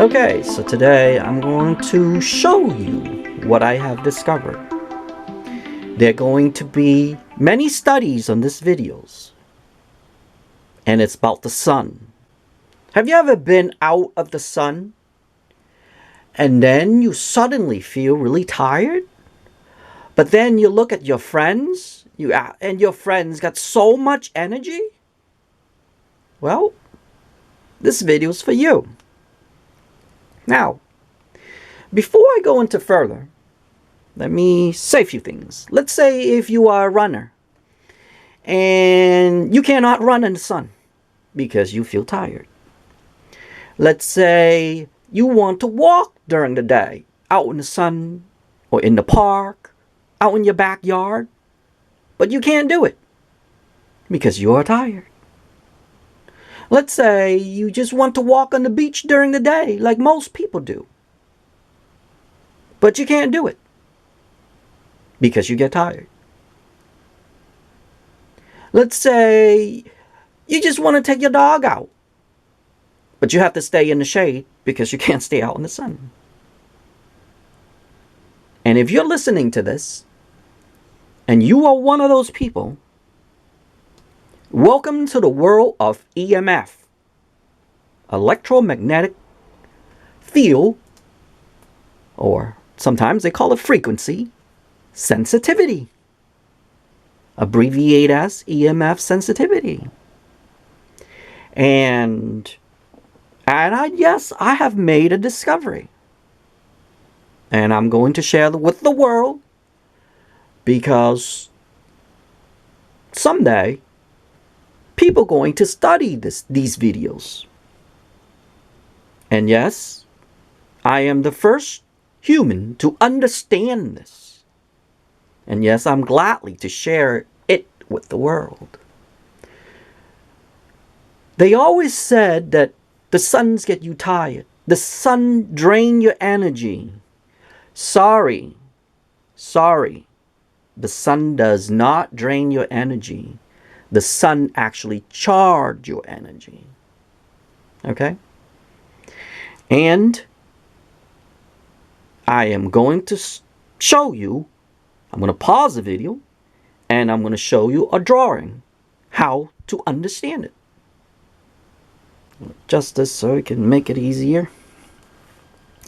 Okay, so today I'm going to show you what I have discovered. There are going to be many studies on this videos, and it's about the sun. Have you ever been out of the sun and then you suddenly feel really tired? But then you look at your friends, and your friends got so much energy? Well, this video is for you. Now, before I go into further, let me say a few things. Let's say if you are a runner and you cannot run in the sun because you feel tired. Let's say you want to walk during the day out in the sun or in the park, out in your backyard, but you can't do it because you are tired. Let's say you just want to walk on the beach during the day like most people do, but you can't do it because you get tired. Let's say you just want to take your dog out, but you have to stay in the shade because you can't stay out in the sun. And if you're listening to this, and you are one of those people, welcome to the world of EMF, electromagnetic field, or sometimes they call it frequency, sensitivity, abbreviated as EMF sensitivity. And yes, I have made a discovery. And I'm going to share with the world because someday people are going to study these videos. And yes, I am the first human to understand this. And yes, I'm gladly to share it with the world. They always said that the suns get you tired. The sun drain your energy. Sorry. The sun does not drain your energy. The sun actually charges your energy. Okay? And I am going to show you, I'm going to pause the video, and I'm going to show you a drawing, how to understand it. Just this so we can make it easier.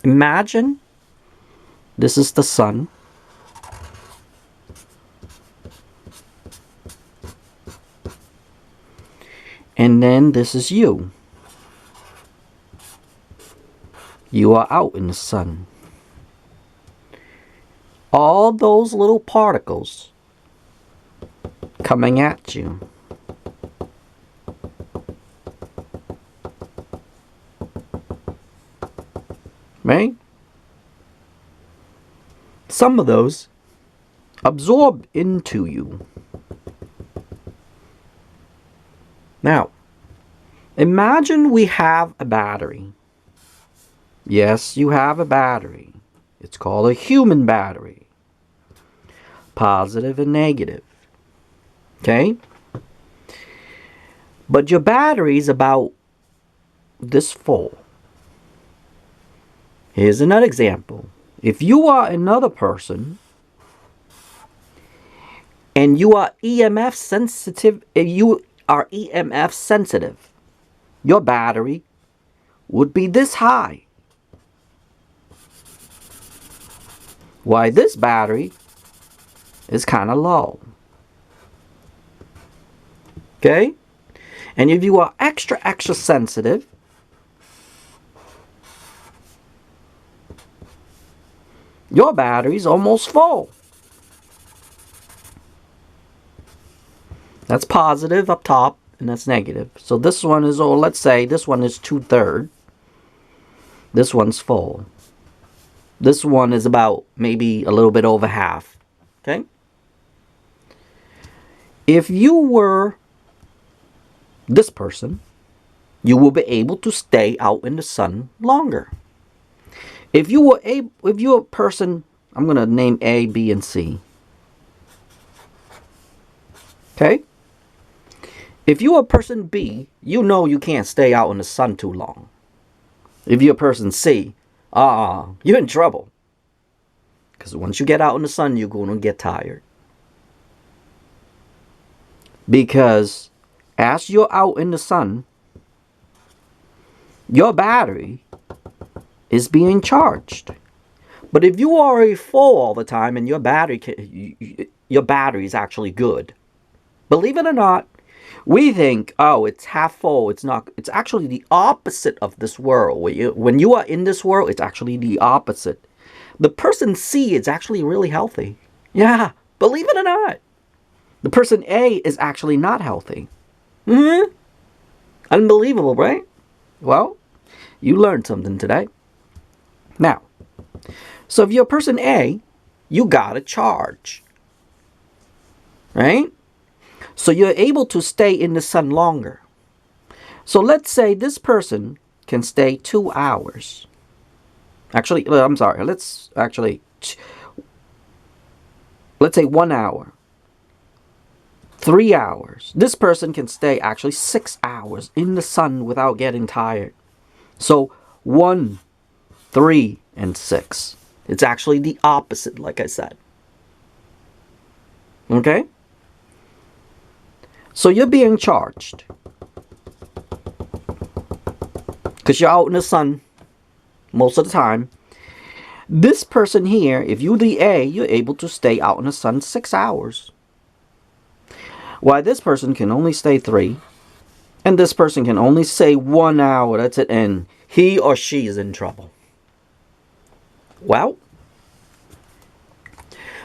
Imagine this is the sun. And then this is you. You are out in the sun. All those little particles coming at you. Right? Some of those absorb into you. Now, imagine we have a battery. Yes, you have a battery. It's called a human battery. Positive and negative. Okay? But your battery is about this full. Here's another example. If you are another person and you are EMF sensitive, your battery would be this high. Why this battery is kind of low. Okay? And if you are extra sensitive, your battery's almost full. That's positive up top, and that's negative. So this one is, or let's say this one is 2/3. This one's full. This one is about maybe a little bit over half. Okay? If you were this person, you will be able to stay out in the sun longer. If you're a person, I'm going to name A, B, and C. Okay? If you're a person B, you know you can't stay out in the sun too long. If you're a person C, you're in trouble. Because once you get out in the sun, you're going to get tired. Because as you're out in the sun, your battery is being charged. But if you are full all the time and your battery is actually good, believe it or not, we think, oh, it's half full. It's not. It's actually the opposite of this world. When you are in this world, it's actually the opposite. The person C is actually really healthy. Yeah, believe it or not. The person A is actually not healthy. Unbelievable, right? Well, you learned something today. Now, so if you're person A, you got to charge. Right? So you're able to stay in the sun longer. So let's say this person can stay 2 hours. Actually, I'm sorry. Let's say 1 hour. 3 hours. This person can stay actually 6 hours in the sun without getting tired. So 1, 3, and 6. It's actually the opposite, like I said. Okay? So you're being charged. Because you're out in the sun most of the time. This person here, if you're the A, you're able to stay out in the sun 6 hours. While this person can only stay 3. And this person can only stay 1 hour. That's it. And he or she is in trouble. Well,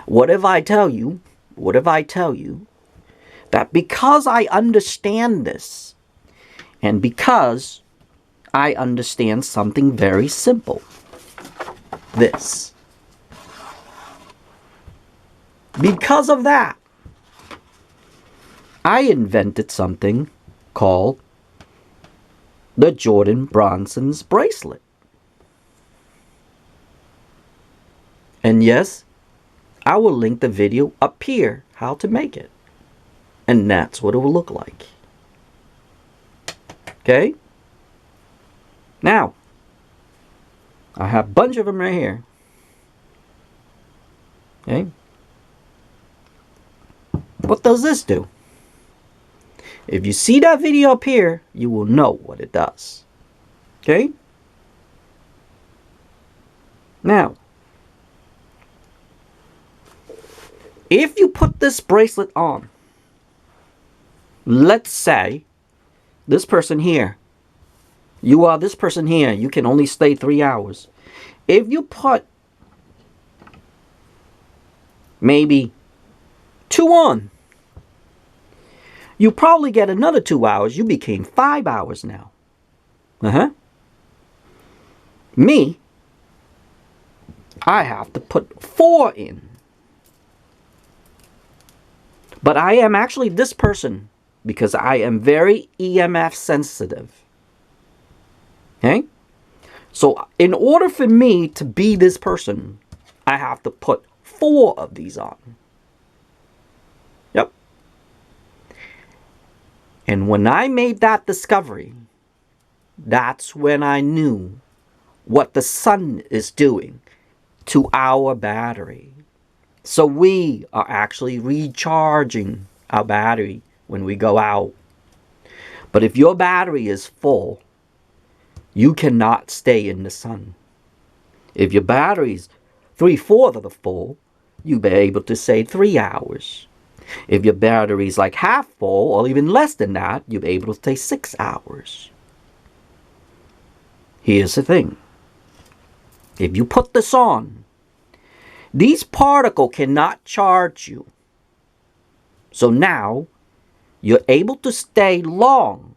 what if I tell you that because I understand this, and because I understand something very simple, this. Because of that, I invented something called the Jordan Bronson's bracelet. And yes, I will link the video up here how to make it. And that's what it will look like. Okay? Now, I have a bunch of them right here. Okay? What does this do? If you see that video up here, you will know what it does. Okay? Now, if you put this bracelet on, let's say this person here, you are this person here, you can only stay 3 hours. If you put maybe 2 on, you probably get another 2 hours. You became 5 hours now. Me, I have to put 4 in. But I am actually this person because I am very EMF sensitive. Okay? So in order for me to be this person, I have to put 4 of these on. Yep. And when I made that discovery, that's when I knew what the sun is doing to our battery. So we are actually recharging our battery when we go out. But if your battery is full, you cannot stay in the sun. If your battery's 3/4 of the full, you'll be able to stay 3 hours. If your battery's like half full or even less than that, you'll be able to stay 6 hours. Here's the thing. If you put this on, these particles cannot charge you. So now, you're able to stay long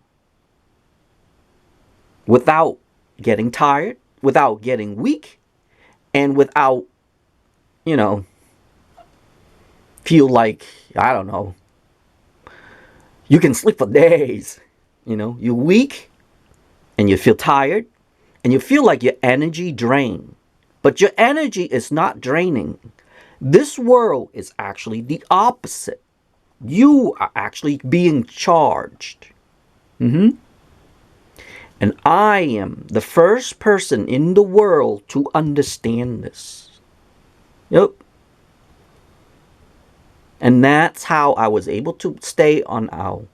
without getting tired, without getting weak, and without, feel like, I don't know, you can sleep for days. You're weak, and you feel tired, and you feel like your energy drained. But your energy is not draining. This world is actually the opposite. You are actually being charged. And I am the first person in the world to understand this. Yep. And that's how I was able to stay on our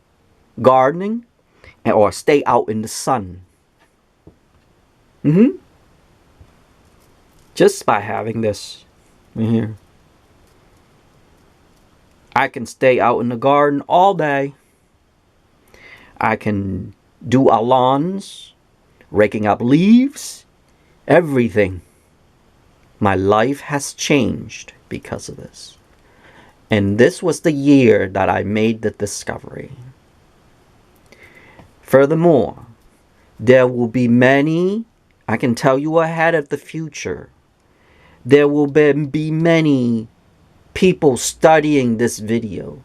gardening or stay out in the sun. Just by having this in here. I can stay out in the garden all day. I can do our lawns, raking up leaves, everything. My life has changed because of this. And this was the year that I made the discovery. Furthermore, there will be many, I can tell you ahead of the future, there will be many people studying this video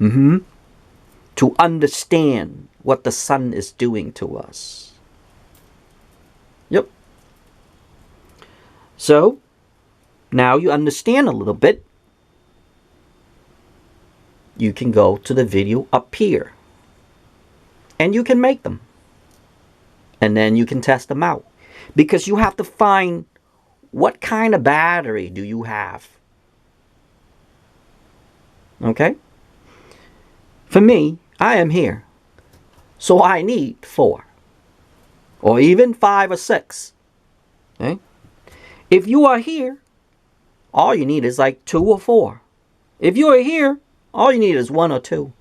to understand what the sun is doing to us. Yep. So, now you understand a little bit. You can go to the video up here. And you can make them. And then you can test them out. Because you have to find what kind of battery do you have. Okay? For me, I am here. So I need 4. Or even 5 or 6. Okay? If you are here, all you need is like 2 or 4. If you are here, all you need is 1 or 2.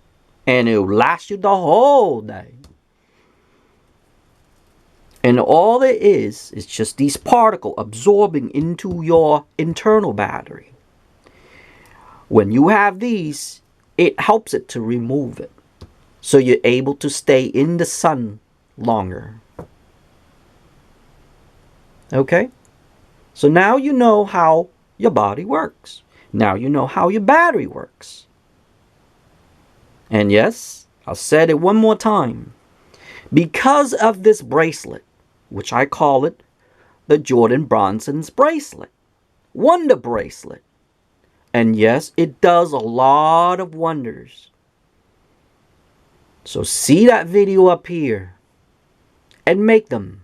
And it will last you the whole day. And all it is just these particles absorbing into your internal battery. When you have these, it helps it to remove it. So you're able to stay in the sun longer. Okay? So now you know how your body works. Now you know how your battery works. And yes, I'll say it one more time. Because of this bracelet, which I call it the Jordan Bronson's bracelet, Wonder Bracelet. And yes, it does a lot of wonders. So see that video up here and make them.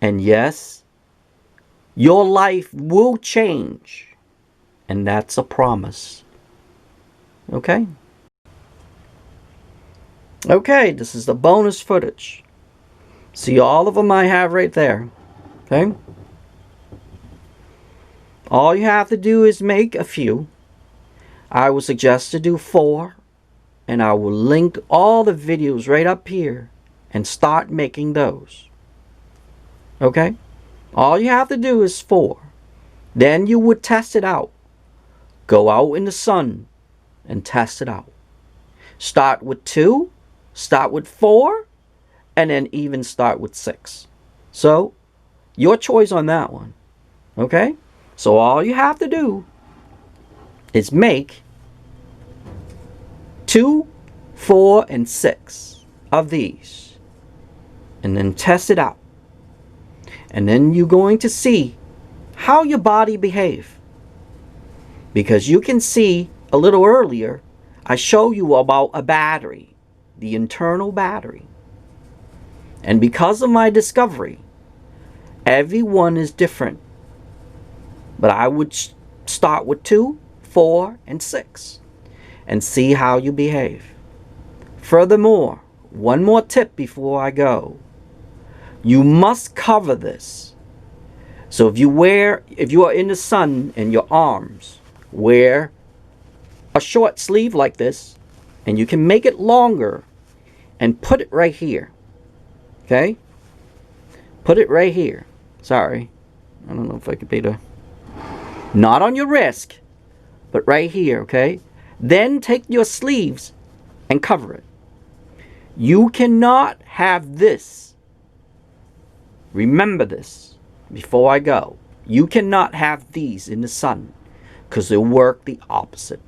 And yes, your life will change. And that's a promise. Okay? Okay, this is the bonus footage. See all of them I have right there. Okay? All you have to do is make a few. I would suggest to do 4. And I will link all the videos right up here. And start making those. Okay? All you have to do is 4. Then you would test it out. Go out in the sun and test it out. Start with 2. Start with 4. And then even start with 6. So, your choice on that one. Okay? So all you have to do is make 2, 4, and 6 of these. And then test it out. And then you're going to see how your body behaves. Because you can see a little earlier, I showed you about a battery. The internal battery. And because of my discovery, everyone is different. But I would start with 2, 4, and 6. And see how you behave. Furthermore, one more tip before I go. You must cover this. So if you are in the sun and your arms, wear a short sleeve like this. And you can make it longer. And put it right here. Okay? Put it right here. Sorry. I don't know if I could be the... Not on your wrist. But right here, okay? Then take your sleeves and cover it. You cannot have this. Remember this before I go. You cannot have these in the sun. Because they work the opposite.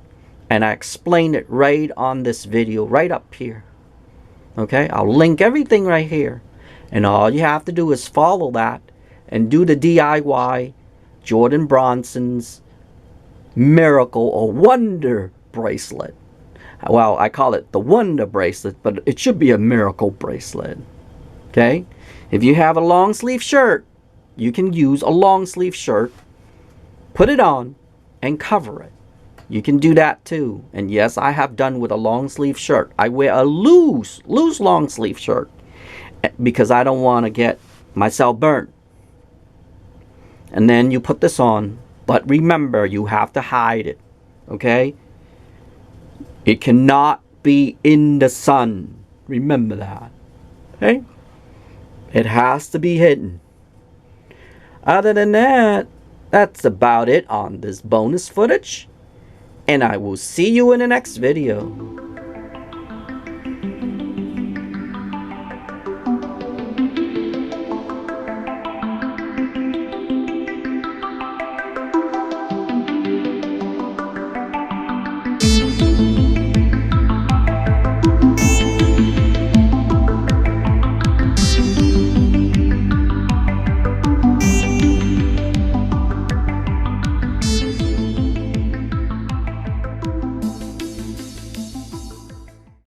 And I explained it right on this video. Right up here. Okay, I'll link everything right here. And all you have to do is follow that and do the DIY Jordan Bronson's miracle or wonder bracelet. Well, I call it the wonder bracelet, but it should be a miracle bracelet. Okay? If you have a long sleeve shirt, you can use a long sleeve shirt, put it on, and cover it. You can do that too. And yes, I have done with a long sleeve shirt. I wear a loose long sleeve shirt because I don't want to get myself burnt. And then you put this on. But remember, you have to hide it. Okay? It cannot be in the sun. Remember that. Okay? It has to be hidden. Other than that, that's about it on this bonus footage. And I will see you in the next video.